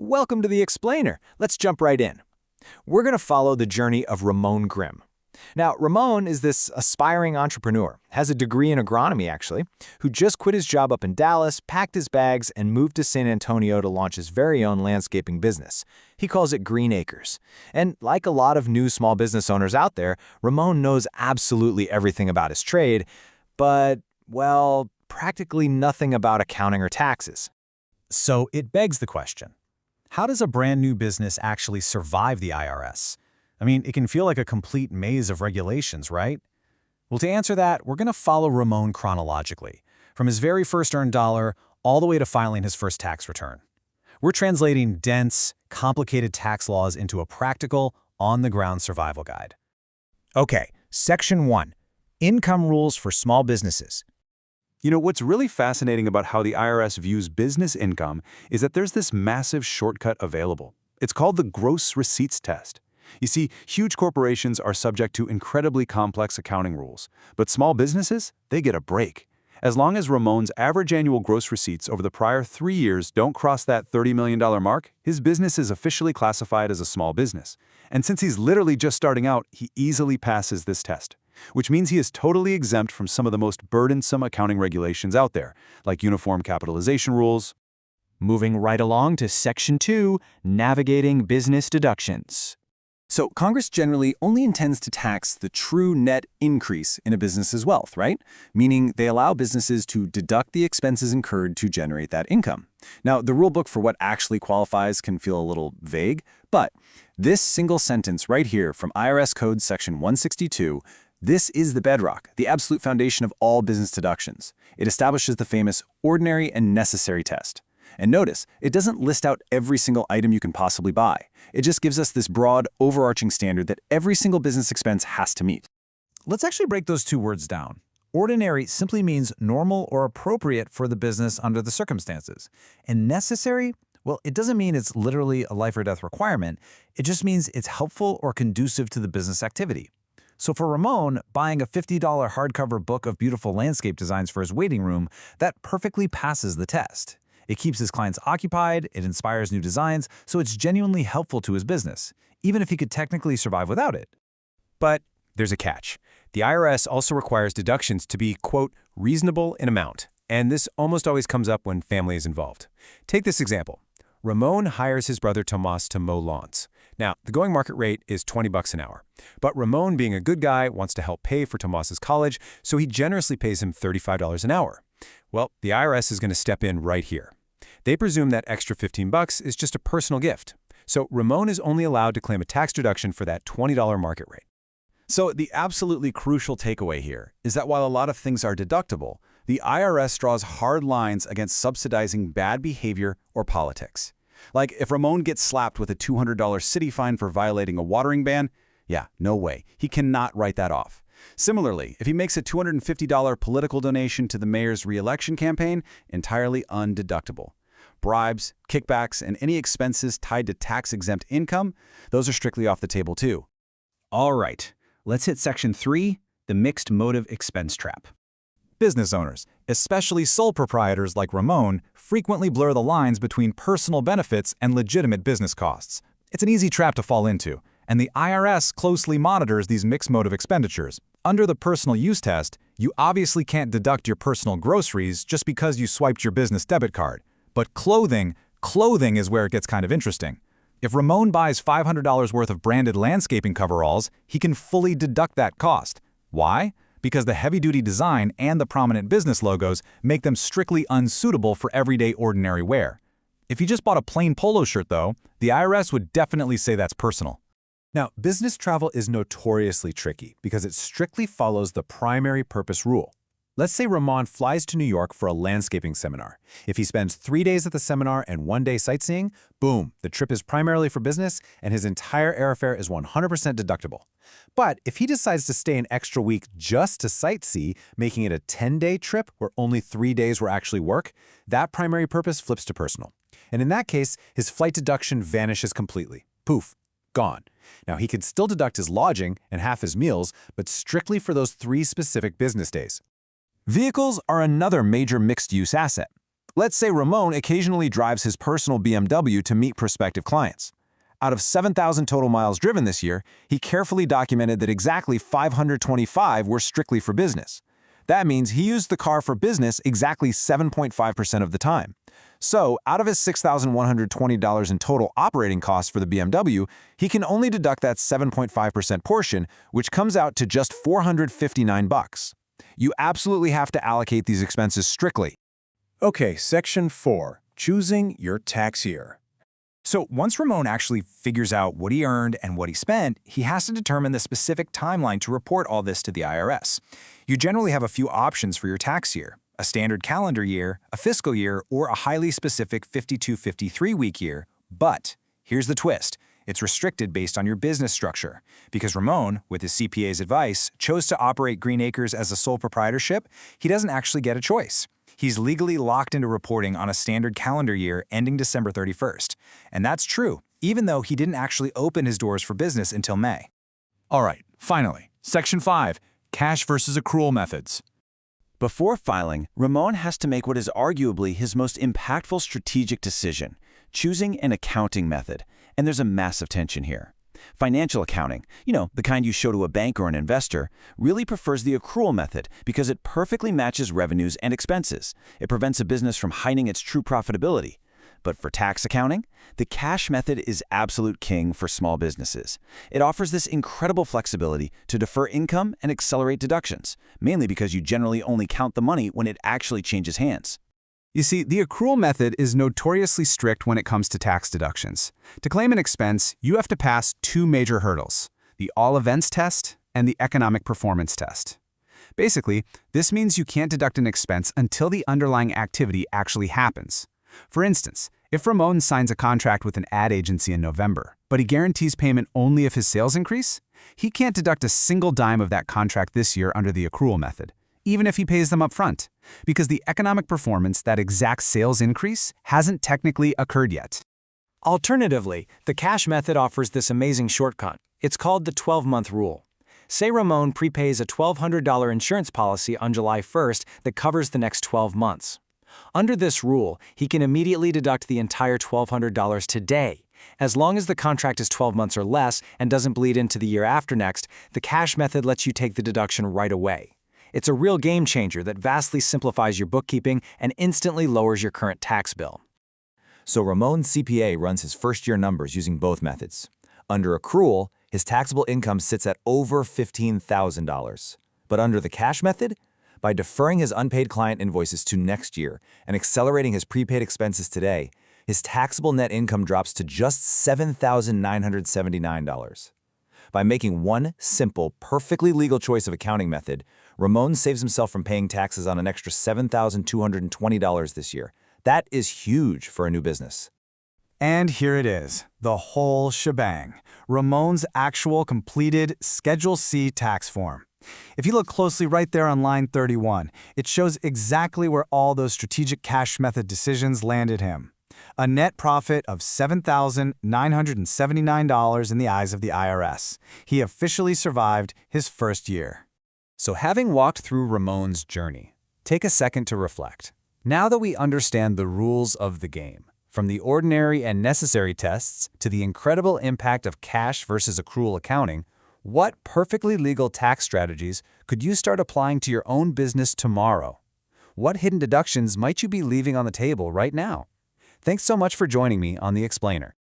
Welcome to the Explainer. Let's jump right in. We're going to follow the journey of Ramon Grimm. Now, Ramon is this aspiring entrepreneur, has a degree in agronomy actually, who just quit his job up in Dallas, packed his bags, and moved to San Antonio to launch his very own landscaping business. He calls it Green Acres. And like a lot of new small business owners out there, Ramon knows absolutely everything about his trade, but, well, practically nothing about accounting or taxes. So it begs the question, how does a brand new business actually survive the IRS? I mean, it can feel like a complete maze of regulations, right? Well, to answer that, we're going to follow Ramon chronologically, from his very first earned dollar all the way to filing his first tax return. We're translating dense, complicated tax laws into a practical, on-the-ground survival guide. Okay, Section 1. Income rules for small businesses. You know, what's really fascinating about how the IRS views business income is that there's this massive shortcut available. It's called the gross receipts test. You see, huge corporations are subject to incredibly complex accounting rules, but small businesses, they get a break. As long as Ramon's average annual gross receipts over the prior 3 years don't cross that $30 million mark, his business is officially classified as a small business. And since he's literally just starting out, he easily passes this test, which means he is totally exempt from some of the most burdensome accounting regulations out there, like uniform capitalization rules. Moving right along to Section 2, Navigating Business Deductions. So Congress generally only intends to tax the true net increase in a business's wealth, right? Meaning they allow businesses to deduct the expenses incurred to generate that income. Now, the rule book for what actually qualifies can feel a little vague, but this single sentence right here from IRS Code Section 162, this is the bedrock, the absolute foundation of all business deductions. It establishes the famous ordinary and necessary test. And notice, it doesn't list out every single item you can possibly buy. It just gives us this broad, overarching standard that every single business expense has to meet. Let's actually break those two words down. Ordinary simply means normal or appropriate for the business under the circumstances. And necessary, well, it doesn't mean it's literally a life or death requirement. It just means it's helpful or conducive to the business activity. So for Ramon, buying a $50 hardcover book of beautiful landscape designs for his waiting room, that perfectly passes the test. It keeps his clients occupied, it inspires new designs, so it's genuinely helpful to his business, even if he could technically survive without it. But there's a catch. The IRS also requires deductions to be, quote, reasonable in amount, and this almost always comes up when family is involved. Take this example. Ramon hires his brother Tomas to mow lawns. Now, the going market rate is $20 an hour, but Ramon, being a good guy, wants to help pay for Tomas's college, so he generously pays him $35 an hour. Well, the IRS is going to step in right here. They presume that extra $15 is just a personal gift. So Ramon is only allowed to claim a tax deduction for that $20 market rate. So the absolutely crucial takeaway here is that while a lot of things are deductible, the IRS draws hard lines against subsidizing bad behavior or politics. Like if Ramon gets slapped with a $200 city fine for violating a watering ban, yeah, no way. He cannot write that off. Similarly, if he makes a $250 political donation to the mayor's re-election campaign, entirely undeductible. Bribes, kickbacks, and any expenses tied to tax-exempt income, those are strictly off the table too. All right, let's hit Section 3, the mixed motive expense trap. Business owners, especially sole proprietors like Ramon, frequently blur the lines between personal benefits and legitimate business costs. It's an easy trap to fall into, and the IRS closely monitors these mixed motive expenditures. Under the personal use test, you obviously can't deduct your personal groceries just because you swiped your business debit card. But clothing is where it gets kind of interesting. If Ramon buys $500 worth of branded landscaping coveralls, he can fully deduct that cost. Why? Because the heavy-duty design and the prominent business logos make them strictly unsuitable for everyday ordinary wear. If you just bought a plain polo shirt, though, the IRS would definitely say that's personal. Now, business travel is notoriously tricky because it strictly follows the primary purpose rule. Let's say Ramon flies to New York for a landscaping seminar. If he spends 3 days at the seminar and 1 day sightseeing, boom, the trip is primarily for business and his entire airfare is 100% deductible. But if he decides to stay an extra week just to sightsee, making it a 10-day trip where only 3 days were actually work, that primary purpose flips to personal. And in that case, his flight deduction vanishes completely. Poof, gone. Now, he could still deduct his lodging and half his meals, but strictly for those 3 specific business days. Vehicles are another major mixed-use asset. Let's say Ramon occasionally drives his personal BMW to meet prospective clients. Out of 7,000 total miles driven this year, he carefully documented that exactly 525 were strictly for business. That means he used the car for business exactly 7.5% of the time. So, out of his $6,120 in total operating costs for the BMW, he can only deduct that 7.5% portion, which comes out to just $459. You absolutely have to allocate these expenses strictly. Okay, Section 4. Choosing your tax year. So once Ramon actually figures out what he earned and what he spent, he has to determine the specific timeline to report all this to the IRS. You generally have a few options for your tax year: a standard calendar year, a fiscal year, or a highly specific 52-53-week year. But here's the twist. It's restricted based on your business structure. Because Ramon, with his CPA's advice, chose to operate Green Acres as a sole proprietorship, he doesn't actually get a choice. He's legally locked into reporting on a standard calendar year ending December 31st. And that's true, even though he didn't actually open his doors for business until May. All right, finally, Section 5, cash versus accrual methods. Before filing, Ramon has to make what is arguably his most impactful strategic decision: choosing an accounting method. And there's a massive tension here. Financial accounting, the kind you show to a bank or an investor, really prefers the accrual method because it perfectly matches revenues and expenses. It prevents a business from hiding its true profitability. But for tax accounting, the cash method is absolute king for small businesses. It offers this incredible flexibility to defer income and accelerate deductions, mainly because you generally only count the money when it actually changes hands. You see, the accrual method is notoriously strict when it comes to tax deductions. To claim an expense, you have to pass two major hurdles: the all events test and the economic performance test. Basically, this means you can't deduct an expense until the underlying activity actually happens. For instance, if Ramon signs a contract with an ad agency in November, but he guarantees payment only if his sales increase, he can't deduct a single dime of that contract this year under the accrual method, even if he pays them up front, because the economic performance, that exact sales increase, hasn't technically occurred yet. Alternatively, the cash method offers this amazing shortcut. It's called the 12-month rule. Say Ramon prepays a $1,200 insurance policy on July 1st that covers the next 12 months. Under this rule, he can immediately deduct the entire $1,200 today. As long as the contract is 12 months or less and doesn't bleed into the year after next, the cash method lets you take the deduction right away. It's a real game changer that vastly simplifies your bookkeeping and instantly lowers your current tax bill. So Ramon's CPA runs his first-year numbers using both methods. Under accrual, his taxable income sits at over $15,000. But under the cash method, by deferring his unpaid client invoices to next year and accelerating his prepaid expenses today, his taxable net income drops to just $7,979. By making one simple, perfectly legal choice of accounting method, Ramon saves himself from paying taxes on an extra $7,220 this year. That is huge for a new business. And here it is, the whole shebang. Ramon's actual completed Schedule C tax form. If you look closely right there on line 31, it shows exactly where all those strategic cash method decisions landed him. A net profit of $7,979 in the eyes of the IRS. He officially survived his first year. So having walked through Ramon's journey, take a second to reflect. Now that we understand the rules of the game, from the ordinary and necessary tests to the incredible impact of cash versus accrual accounting, what perfectly legal tax strategies could you start applying to your own business tomorrow? What hidden deductions might you be leaving on the table right now? Thanks so much for joining me on The Explainer.